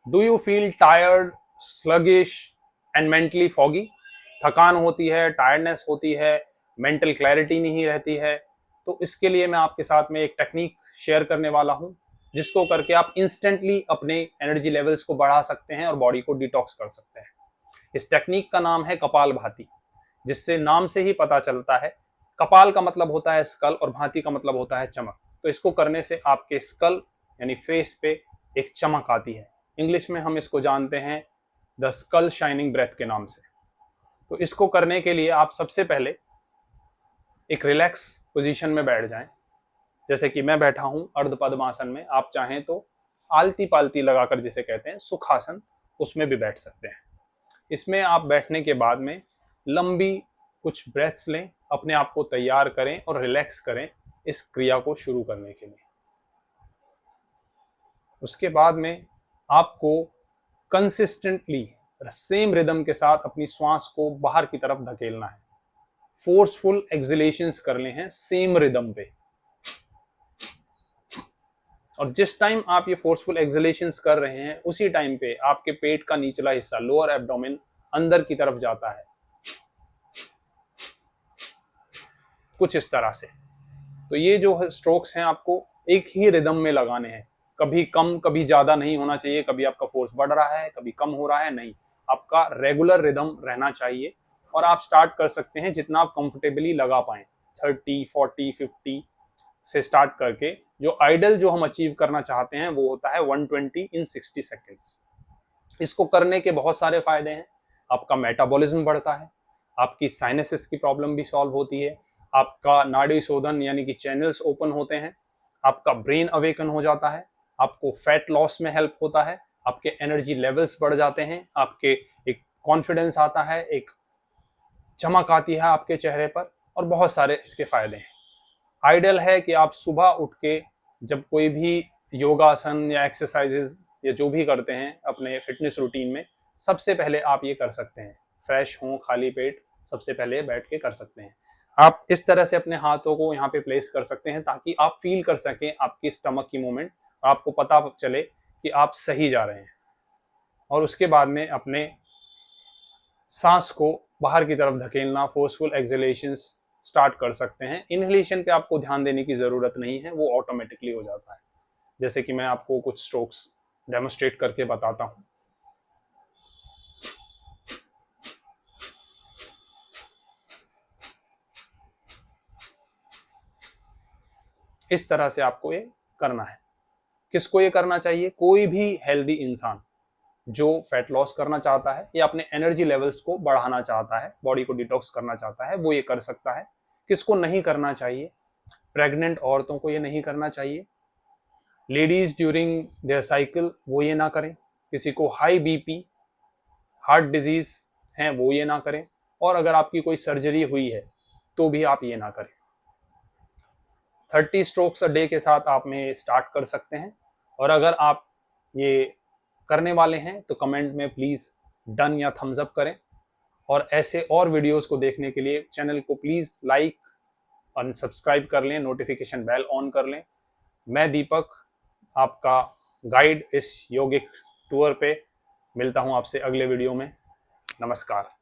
Do you feel tired, sluggish and mentally foggy? थकान होती है, टायर्डनेस होती है, मेंटल क्लैरिटी नहीं रहती है। तो इसके लिए मैं आपके साथ में एक टेक्निक शेयर करने वाला हूं, जिसको करके आप इंस्टेंटली अपने एनर्जी लेवल्स को बढ़ा सकते हैं और बॉडी को डिटॉक्स कर सकते हैं। इस टेक्निक का नाम है कपालभाति, जिससे नाम से ही पता चलता है, कपाल का मतलब होता है स्कल और भांति का मतलब होता है चमक। तो इसको करने से आपके स्कल यानी फेस पे एक चमक आती है। इंग्लिश में हम इसको जानते हैं द स्कल शाइनिंग ब्रेथ के नाम से। तो इसको करने के लिए आप सबसे पहले एक रिलैक्स पोजीशन में बैठ जाएं। जैसे कि मैं बैठा हूं अर्ध पद्मासन में, आप चाहें तो आलती पालती लगाकर जिसे कहते हैं सुखासन, उसमें भी बैठ सकते हैं। इसमें आप बैठने के बाद में लंबी कुछ ब्रेथ्स लें, अपने आप को तैयार करें और रिलैक्स करें इस क्रिया को शुरू करने के लिए। उसके बाद में आपको कंसिस्टेंटली सेम रिदम के साथ अपनी श्वास को बाहर की तरफ धकेलना है। फोर्सफुल एक्सलेशंस करने हैं सेम रिदम पे। और जिस टाइम आप ये फोर्सफुल एक्सलेशंस कर रहे हैं, उसी टाइम पे आपके पेट का निचला हिस्सा, लोअर एब्डोमेन, अंदर की तरफ जाता है, कुछ इस तरह से। तो ये जो स्ट्रोक्स हैं आपको एक ही रिदम में लगाने हैं, कभी कम कभी ज्यादा नहीं होना चाहिए, कभी आपका फोर्स बढ़ रहा है कभी कम हो रहा है, नहीं, आपका रेगुलर रिदम रहना चाहिए। और आप स्टार्ट कर सकते हैं जितना आप कंफर्टेबली लगा पाएं, 30, 40, 50 से स्टार्ट करके। जो आइडल जो हम अचीव करना चाहते हैं वो होता है 120 इन 60 सेकेंड्स। इसको करने के बहुत सारे फायदे हैं। आपका मेटाबॉलिज्म बढ़ता है, आपकी साइनसिस की प्रॉब्लम भी सॉल्व होती है, आपका नाड़ी शोधन यानी कि चैनल्स ओपन होते हैं, आपका ब्रेन अवेकन हो जाता है, आपको फैट लॉस में हेल्प होता है, आपके एनर्जी लेवल्स बढ़ जाते हैं, आपके एक कॉन्फिडेंस आता है, एक चमक आती है आपके चेहरे पर, और बहुत सारे इसके फायदे हैं। आइडियल है कि आप सुबह उठ के जब कोई भी योगासन या एक्सरसाइजेज या जो भी करते हैं अपने फिटनेस रूटीन में, सबसे पहले आप ये कर सकते हैं, फ्रेश हों, खाली पेट सबसे पहले बैठ के कर सकते हैं। आप इस तरह से अपने हाथों को यहाँ पे प्लेस कर सकते हैं ताकि आप फील कर सकें आपकी स्टमक की मूवमेंट, और आपको पता चले कि आप सही जा रहे हैं। और उसके बाद में अपने सांस को बाहर की तरफ धकेलना, फोर्सफुल एक्सहेलेशंस स्टार्ट कर सकते हैं। इनहेलेशन पे आपको ध्यान देने की ज़रूरत नहीं है, वो ऑटोमेटिकली हो जाता है। जैसे कि मैं आपको कुछ स्ट्रोक्स डेमोस्ट्रेट करके बताता हूँ। इस तरह से आपको ये करना है। किसको ये करना चाहिए? कोई भी हेल्दी इंसान जो फैट लॉस करना चाहता है या अपने एनर्जी लेवल्स को बढ़ाना चाहता है, बॉडी को डिटॉक्स करना चाहता है, वो ये कर सकता है। किसको नहीं करना चाहिए? प्रेग्नेंट औरतों को ये नहीं करना चाहिए, लेडीज ड्यूरिंग देयर साइकिल वो ये ना करें, किसी को हाई बीपी, हार्ट डिजीज है वो ये ना करें, और अगर आपकी कोई सर्जरी हुई है तो भी आप ये ना करें। 30 स्ट्रोक्स अ डे के साथ आप में स्टार्ट कर सकते हैं। और अगर आप ये करने वाले हैं तो कमेंट में प्लीज़ डन या थम्स अप करें। और ऐसे और वीडियोस को देखने के लिए चैनल को प्लीज़ लाइक और सब्सक्राइब कर लें, नोटिफिकेशन बेल ऑन कर लें। मैं दीपक, आपका गाइड इस योगिक टूर पे, मिलता हूं आपसे अगले वीडियो में। नमस्कार।